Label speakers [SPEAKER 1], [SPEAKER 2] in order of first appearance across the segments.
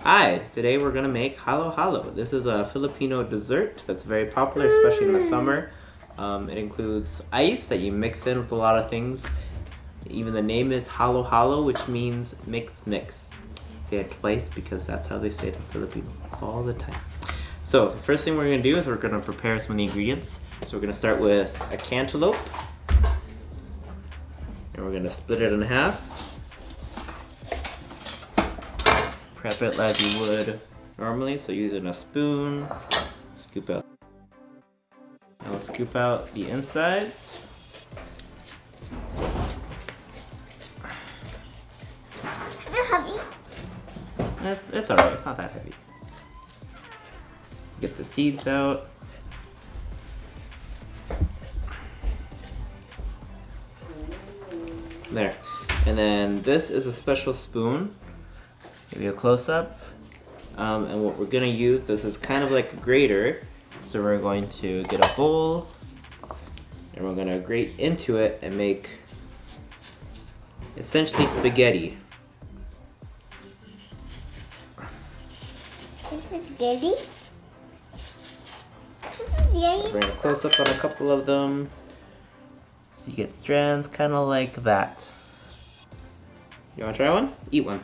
[SPEAKER 1] Hi, today we're gonna make halo halo. This is a Filipino dessert that's very popular, especially in the summer. It includes ice that you mix in with a lot of things. Even the name is halo halo, which means mix mix. Say it twice because that's how they say it in Filipino all the time. So the first thing we're gonna do is we're gonna prepare some of the ingredients. So we're gonna start with a cantaloupe, and we're gonna split it in half. Prep it like you would normally, so using a spoon, scoop out. And we'll scoop out the insides.
[SPEAKER 2] Is it heavy?
[SPEAKER 1] It's alright, it's not that heavy. Get the seeds out. There. And then this is a special spoon. Give you a close-up. And what we're gonna use, this is kind of like a grater. So we're going to get a bowl and we're gonna grate into it and make essentially spaghetti.
[SPEAKER 2] Spaghetti?
[SPEAKER 1] Bring a close-up on a couple of them. So you get strands kind of like that. You wanna try one? Eat one.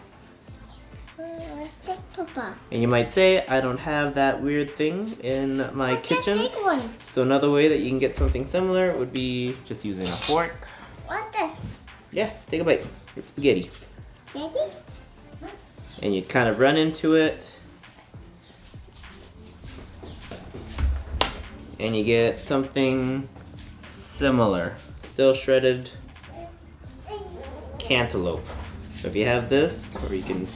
[SPEAKER 1] And you might say, I don't have that weird thing in my kitchen.
[SPEAKER 2] Take one.
[SPEAKER 1] So another way that you can get something similar would be just using a fork.
[SPEAKER 2] What the?
[SPEAKER 1] Yeah, take a bite. It's spaghetti.
[SPEAKER 2] Spaghetti?
[SPEAKER 1] And you kind of run into it. And you get something similar. Still shredded cantaloupe. So if you have this, or you can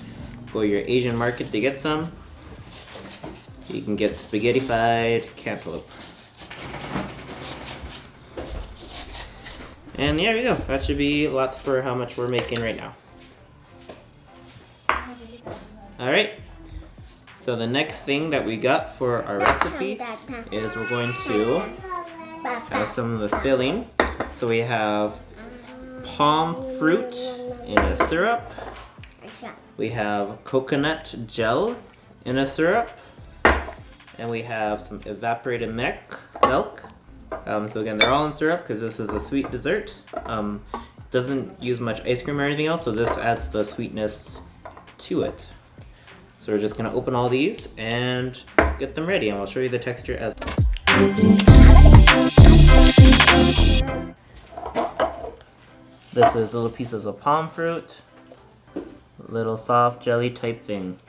[SPEAKER 1] go to your Asian market to get some, you can get spaghetti-fied cantaloupe. And there you go. That should be lots for how much we're making right now. Alright. So the next thing that we got for our recipe is we're going to have some of the filling. So we have palm fruit in a syrup. We have coconut gel in a syrup. And we have some evaporated milk. So again, they're all in syrup because this is a sweet dessert. Doesn't use much ice cream or anything else, so this adds the sweetness to it. So we're just gonna open all these and get them ready, and I'll show you the texture as this is little pieces of palm fruit, little soft jelly type thing.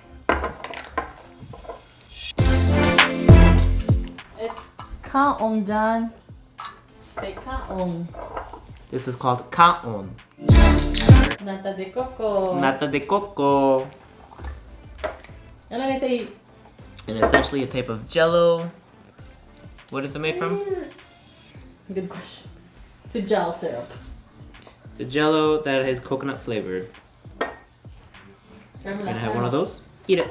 [SPEAKER 3] It's kaong, John. Say kaong.
[SPEAKER 1] This is called kaon.
[SPEAKER 3] Nata de coco.
[SPEAKER 1] Nata de coco.
[SPEAKER 3] And then I say,
[SPEAKER 1] And essentially a type of jello. What is it made from?
[SPEAKER 3] good question. It's a gel syrup.
[SPEAKER 1] The jello that is coconut flavored.
[SPEAKER 3] Can
[SPEAKER 1] I have one of those? Eat it.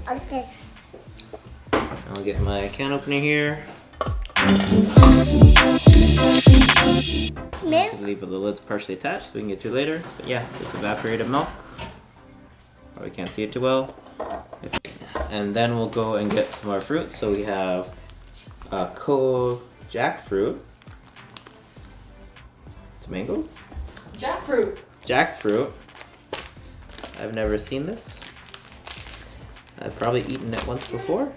[SPEAKER 2] What's this?
[SPEAKER 1] I'll get my can opener here.
[SPEAKER 2] Milk?
[SPEAKER 1] To leave the lids partially attached so we can get to it later. But yeah, just evaporated milk. Probably can't see it too well. And then we'll go and get some more fruit. So we have jackfruit. It's mango?
[SPEAKER 3] Jackfruit.
[SPEAKER 1] Jackfruit. I've never seen this. I've probably eaten it once before.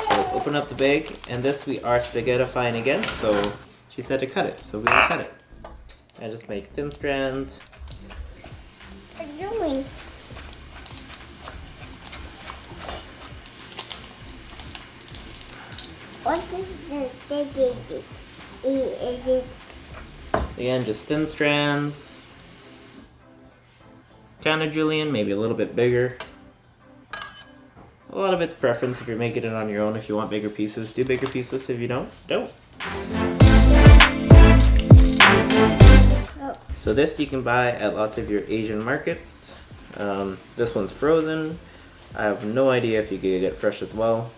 [SPEAKER 1] So open up the bag, and this we are spaghettifying again, so she said to cut it, so we will cut it. And just make thin strands.
[SPEAKER 2] What are you doing? What is this?
[SPEAKER 1] Again, just thin strands. Kind of julienne, maybe a little bit bigger. A lot of it's preference if you're making it on your own. If you want bigger pieces, do bigger pieces. If you don't, don't. So this you can buy at lots of your Asian markets. This one's frozen. I have no idea if you can get it fresh as well.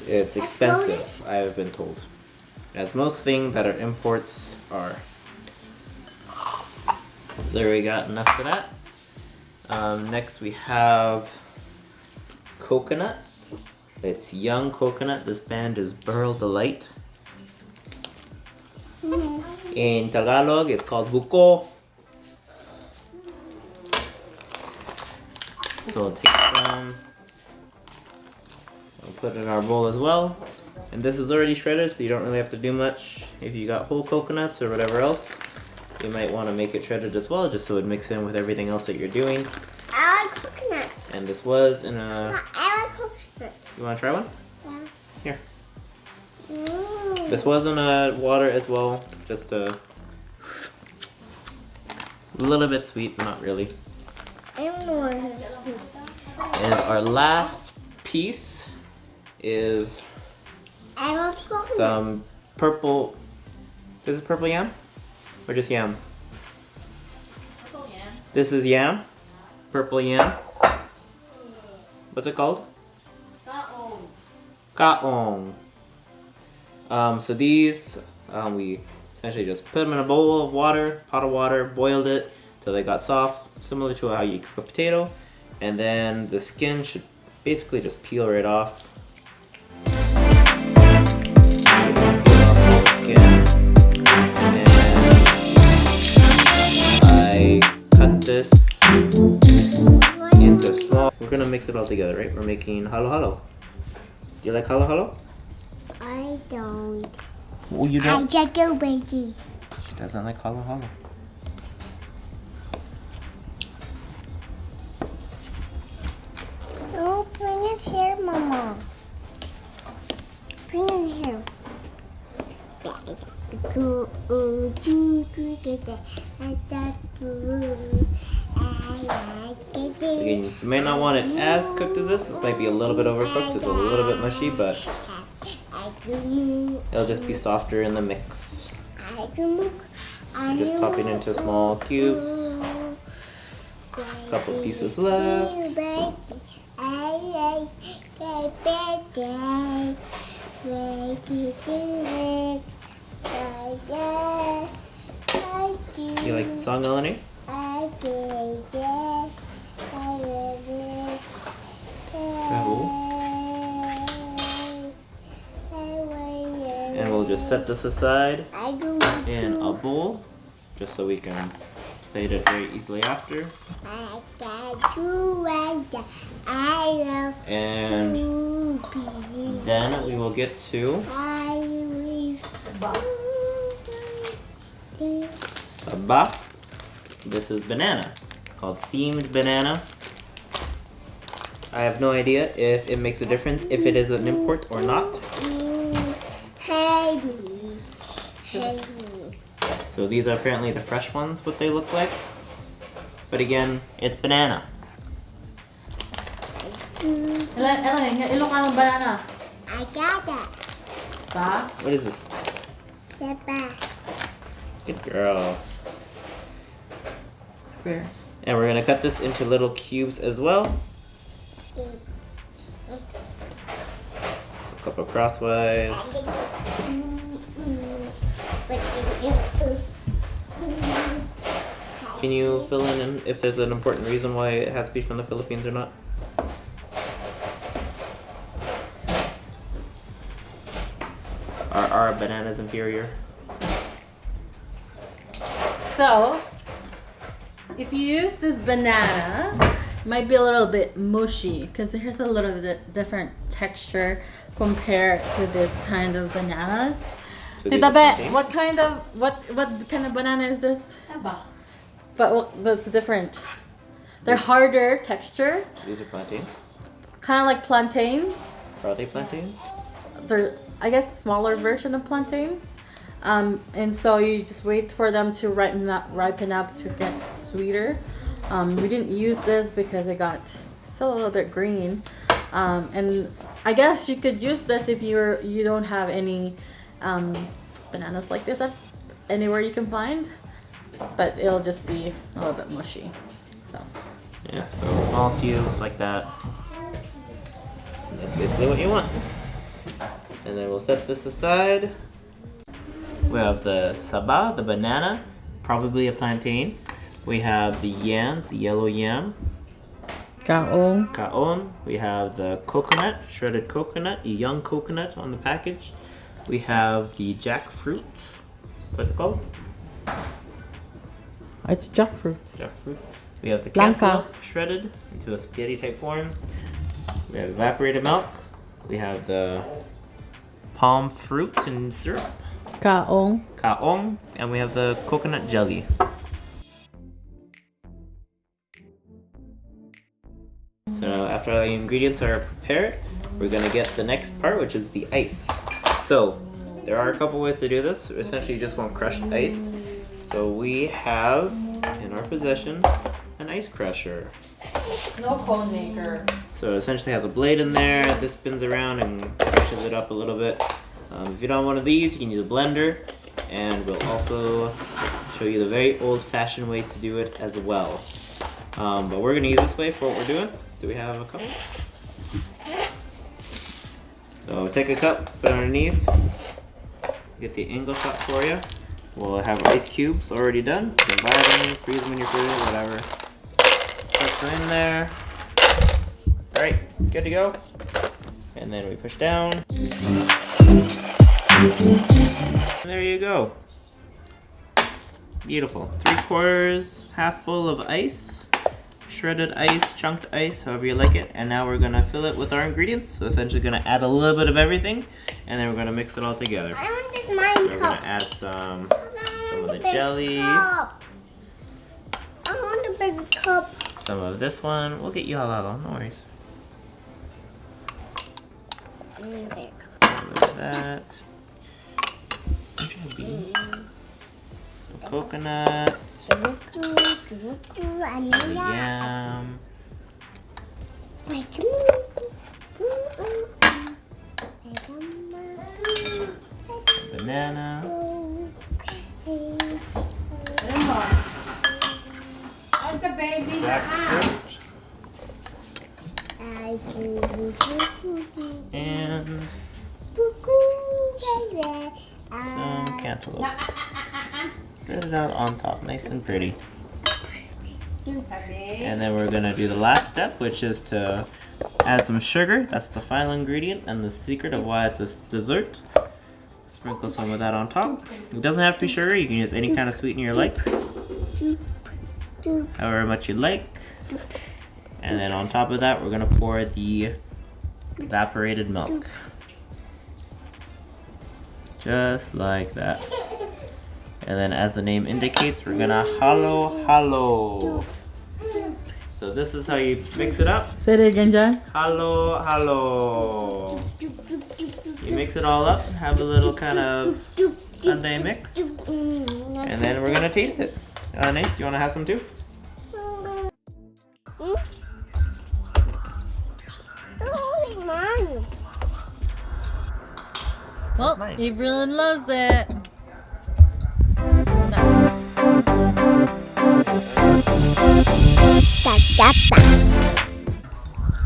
[SPEAKER 1] It's expensive, I have been told. as most things that are imports are. There, we got enough for that. Next we have coconut. It's young coconut. This band is Burl Delight. In Tagalog, it's called buko. So we'll take some. We'll put it in our bowl as well. And this is already shredded, so you don't really have to do much. If you got whole coconuts or whatever else, you might want to make it shredded as well, just so it mixes in with everything else that you're doing.
[SPEAKER 2] I like coconuts.
[SPEAKER 1] And this was in a...
[SPEAKER 2] I like coconuts.
[SPEAKER 1] You want to try one?
[SPEAKER 2] Yeah.
[SPEAKER 1] Here.
[SPEAKER 2] Mm.
[SPEAKER 1] This was in a water as well, just a little bit sweet, but not really.
[SPEAKER 2] I don't know what
[SPEAKER 1] And our last piece is
[SPEAKER 2] I love coconut.
[SPEAKER 1] some purple. This is purple yam? Or just yam?
[SPEAKER 3] Purple yam.
[SPEAKER 1] This is yam. Purple yam. What's it called? Kaong. So these, we essentially just put them in a bowl of water, pot of water, boiled it till they got soft, similar to how you cook a potato. And then the skin should basically just peel right off. And I cut this into small. We're gonna mix it all together, right? We're making halo halo. Do you like halo halo?
[SPEAKER 2] I don't.
[SPEAKER 1] Oh, you
[SPEAKER 2] I
[SPEAKER 1] don't?
[SPEAKER 2] just go crazy.
[SPEAKER 1] She doesn't like halo halo.
[SPEAKER 2] Oh, bring it here, Mama. Bring it here.
[SPEAKER 1] Again, you may not want it as cooked as this. It might be a little bit overcooked. It's a little bit mushy, but it'll just be softer in the mix. Just topping into small cubes. Couple pieces left. You like the song, Eleni? And we'll just set this aside in a bowl, just so we can plate it very easily after. And then we will get to saba. This is banana. It's called steamed banana. I have no idea if it makes a difference if it is an import or not. So these are apparently the fresh ones, what they look like. But again, it's banana.
[SPEAKER 3] Ellen, Ilocano banana.
[SPEAKER 2] I got that.
[SPEAKER 3] Ba?
[SPEAKER 1] What is this?
[SPEAKER 2] Saba.
[SPEAKER 1] Good girl.
[SPEAKER 3] Squares.
[SPEAKER 1] And we're gonna cut this into little cubes as well. A couple crosswise. Can you fill in if there's an important reason why it has to be from the Philippines or not? Are our bananas inferior?
[SPEAKER 3] So, if you use this banana, it might be a little bit mushy because there's a little bit different texture compared to this kind of bananas.
[SPEAKER 1] So
[SPEAKER 3] Hey,
[SPEAKER 1] these are
[SPEAKER 3] Babe,
[SPEAKER 1] plantains?
[SPEAKER 3] what kind of banana is this?
[SPEAKER 2] Saba.
[SPEAKER 3] But that's different. They're harder texture,
[SPEAKER 1] These are plantains.
[SPEAKER 3] kind of like plantains.
[SPEAKER 1] Are they plantains?
[SPEAKER 3] They're, I guess, smaller version of plantains. And so you just wait for them to ripen up to get sweeter. We didn't use this because it got still a little bit green. And I guess you could use this if you don't have any bananas like this anywhere you can find, but it'll just be a little bit mushy. So
[SPEAKER 1] Yeah, so small cubes like that. And that's basically what you want. And then we'll set this aside. We have the saba, the banana, probably a plantain. We have the yams, the yellow yam.
[SPEAKER 3] Kaong.
[SPEAKER 1] Kaon. We have the coconut, shredded coconut, a young coconut on the package. We have the jackfruit. What's it called?
[SPEAKER 3] It's jackfruit.
[SPEAKER 1] Jackfruit. We have the
[SPEAKER 3] Blanca.
[SPEAKER 1] cantaloupe shredded into a spaghetti type form. We have evaporated milk. We have the palm fruit and syrup.
[SPEAKER 3] Kaong.
[SPEAKER 1] Kaong. And we have the coconut jelly. So after all the ingredients are prepared, we're gonna get the next part, which is the ice. So there are a couple ways to do this. Essentially, you just want crushed ice. So we have in our possession an ice crusher.
[SPEAKER 3] No cone maker.
[SPEAKER 1] So it essentially has a blade in there. This spins around and crushes it up a little bit. If you don't want one of these, you can use a blender. And we'll also show you the very old-fashioned way to do it as well. But we're gonna use this way for what we're doing. Do we have a cup? So take a cup, put it underneath. Get the angle shot for you. We'll have ice cubes already done. You can buy them, freeze them in your fridge, whatever. Put them in there. Alright, good to go. And then we push down. And there you go. Beautiful. 3/4, half full of ice. Shredded ice, chunked ice, however you like it. And now we're gonna fill it with our ingredients. So essentially gonna add a little bit of everything, and then we're gonna mix it all together.
[SPEAKER 2] I want this
[SPEAKER 1] So
[SPEAKER 2] mine
[SPEAKER 1] we're
[SPEAKER 2] cup.
[SPEAKER 1] gonna add some of the
[SPEAKER 2] big
[SPEAKER 1] jelly,
[SPEAKER 2] cup. I want a big cup.
[SPEAKER 1] some of this one. We'll get you all out, no worries.
[SPEAKER 2] I need a big
[SPEAKER 1] A little bit of that. Don't you have beans? Some coconut,
[SPEAKER 2] I need
[SPEAKER 1] some
[SPEAKER 2] that.
[SPEAKER 1] yam, some banana, jackfruit, and some cantaloupe. Spread it out on top, nice and pretty. And then we're gonna do the last step, which is to add some sugar. That's the final ingredient and the secret of why it's a dessert. Sprinkle some of that on top. It doesn't have to be sugar, you can use any kind of sweetener you like. However much you like. And then on top of that, we're gonna pour the evaporated milk. Just like that. And then as the name indicates, we're gonna halo. So this is how you mix it up.
[SPEAKER 3] Say it again, John.
[SPEAKER 1] Halo. You mix it all up, have a little kind of sundae mix. And then we're gonna taste it. Nate, do you wanna have some too?
[SPEAKER 3] Well,
[SPEAKER 1] Nice.
[SPEAKER 3] Evelyn loves it.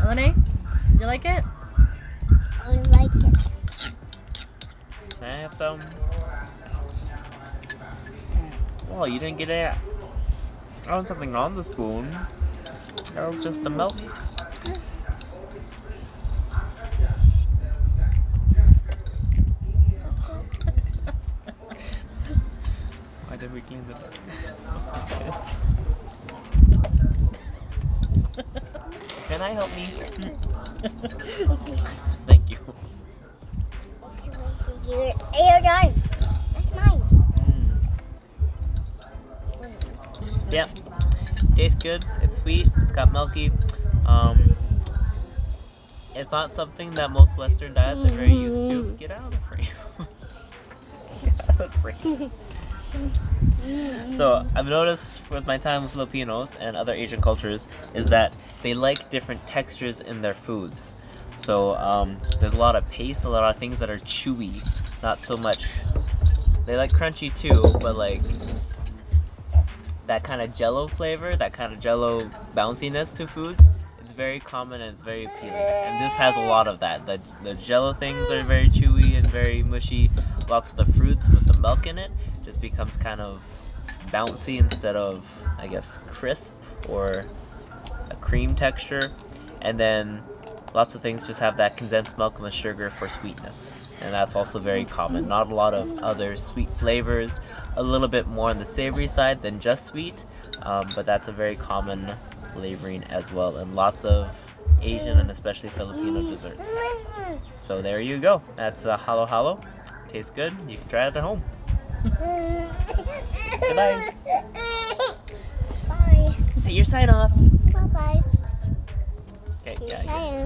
[SPEAKER 3] Eleni, you like it?
[SPEAKER 2] I like it.
[SPEAKER 1] Can I have some? Oh, you didn't get it. I want something on the spoon. That was just the milk. Why did we clean it? Can I help me? Thank you.
[SPEAKER 2] You're done. That's mine.
[SPEAKER 1] Yeah, tastes good. It's sweet. It's got milky. It's not something that most Western diets are very used to. Get out of the frame. Get out of the frame. So I've noticed with my time with Filipinos and other Asian cultures is that they like different textures in their foods. So there's a lot of paste, a lot of things that are chewy, not so much. They like crunchy too, but like that kind of jello flavor, that kind of jello bounciness to foods, it's very common and it's very appealing. And this has a lot of that. The jello things are very chewy and very mushy. lots of the fruits with the milk in it, just becomes kind of bouncy instead of, I guess, crisp or a cream texture. And then lots of things just have that condensed milk and the sugar for sweetness. And that's also very common. Not a lot of other sweet flavors, a little bit more on the savory side than just sweet, but that's a very common flavoring as well in lots of Asian and especially Filipino desserts. So there you go. That's halo halo. Tastes good. You can try it at home. Goodbye.
[SPEAKER 2] Bye.
[SPEAKER 1] Say your sign off.
[SPEAKER 2] Bye-bye.
[SPEAKER 1] Okay, yeah.
[SPEAKER 2] Bye.